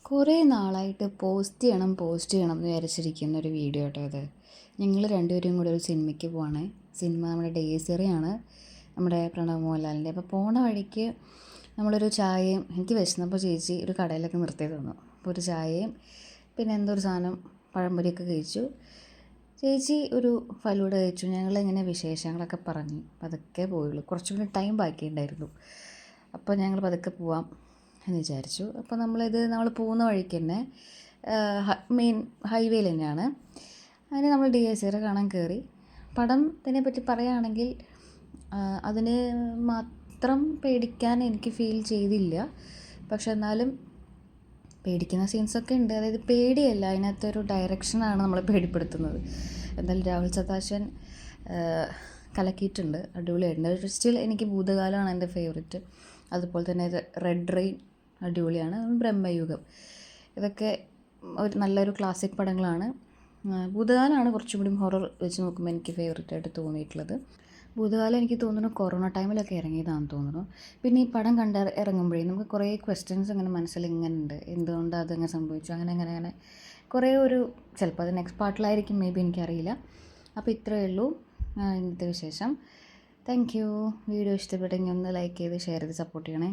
കുറേ നാളായിട്ട് പോസ്റ്റ് ചെയ്യണം എന്ന് വിചാരിച്ചിരിക്കുന്ന ഒരു വീഡിയോ കേട്ടോ ഇത്. ഞങ്ങൾ രണ്ടുപേരും കൂടെ ഒരു സിനിമയ്ക്ക് പോവാണ്. സിനിമ നമ്മുടെ ഡേസറിയാണ്, നമ്മുടെ പ്രണവ് മോഹൻലാലിൻ്റെ. അപ്പോൾ പോണ വഴിക്ക് നമ്മളൊരു ചായയും, എനിക്ക് വിശന്നപ്പോൾ ചേച്ചി ഒരു കടയിലൊക്കെ നിർത്തി തന്നു. അപ്പോൾ ഒരു ചായയും പിന്നെ എന്തോ ഒരു സാധനം പഴംപൊരിയൊക്കെ കഴിച്ചു. ചേച്ചി ഒരു ഫലൂഡ കഴിച്ചു. ഞങ്ങളിങ്ങനെ വിശേഷങ്ങളൊക്കെ പറഞ്ഞ് പതുക്കെ പോയുള്ളൂ. കുറച്ചും കൂടി ടൈം ബാക്കിയുണ്ടായിരുന്നു. അപ്പോൾ ഞങ്ങൾ പതുക്കെ പോവാം എന്ന് വിചാരിച്ചു. അപ്പോൾ നമ്മൾ പോകുന്ന വഴിക്ക് തന്നെ മെയിൻ ഹൈവേയിൽ തന്നെയാണ്. അതിന് നമ്മൾ DSR കാണാൻ കയറി. പടത്തിനെ പറ്റി പറയുകയാണെങ്കിൽ അതിന് മാത്രം പേടിക്കാൻ എനിക്ക് ഫീൽ ചെയ്തില്ല. പക്ഷെ എന്നാലും പേടിക്കുന്ന സീൻസൊക്കെ ഉണ്ട്. അതായത് പേടിയല്ല, അതിനകത്തൊരു ഡയറക്ഷനാണ് നമ്മളെ പേടിപ്പെടുത്തുന്നത്. എന്തായാലും രാഹുൽ സദാശിവൻ കലക്കിയിട്ടുണ്ട്, അടിപൊളിയായിട്ടുണ്ട്. സ്റ്റിൽ എനിക്ക് ഭൂതകാലമാണ് എൻ്റെ ഫേവറേറ്റ്. അതുപോലെ തന്നെ റെഡ് റെയിൻ അടിപൊളിയാണ്. ബ്രഹ്മയുഗം, ഇതൊക്കെ നല്ലൊരു ക്ലാസിക് പടങ്ങളാണ്. ഭൂതകാലമാണ് കുറച്ചും കൂടി ഹൊറർ വെച്ച് നോക്കുമ്പോൾ എനിക്ക് ഫേവറേറ്റായിട്ട് തോന്നിയിട്ടുള്ളത്. ഭൂതകാലം എനിക്ക് തോന്നുന്നു കൊറോണ ടൈമിലൊക്കെ ഇറങ്ങിയതാണെന്ന് തോന്നുന്നു. പിന്നെ ഈ പടം ഇറങ്ങുമ്പോഴേ നമുക്ക് കുറേ ക്വസ്റ്റ്യൻസ് അങ്ങനെ മനസ്സിൽ ഇങ്ങനെ ഉണ്ട്. എന്തുകൊണ്ടാണ് അതങ്ങനെ സംഭവിച്ചു, അങ്ങനെ കുറേ ചിലപ്പോൾ അത് നെക്സ്റ്റ് പാർട്ടിലായിരിക്കും, മേ ബി, എനിക്കറിയില്ല. അപ്പോൾ ഇത്രയേ ഉള്ളൂ ഇന്നത്തെ വിശേഷം. Thank you. വീഡിയോ ഇഷ്ടപ്പെട്ടെങ്കിൽ ഒന്ന് ലൈക്ക് ചെയ്ത് ഷെയർ ചെയ്ത് സപ്പോർട്ട് ചെയ്യണേ.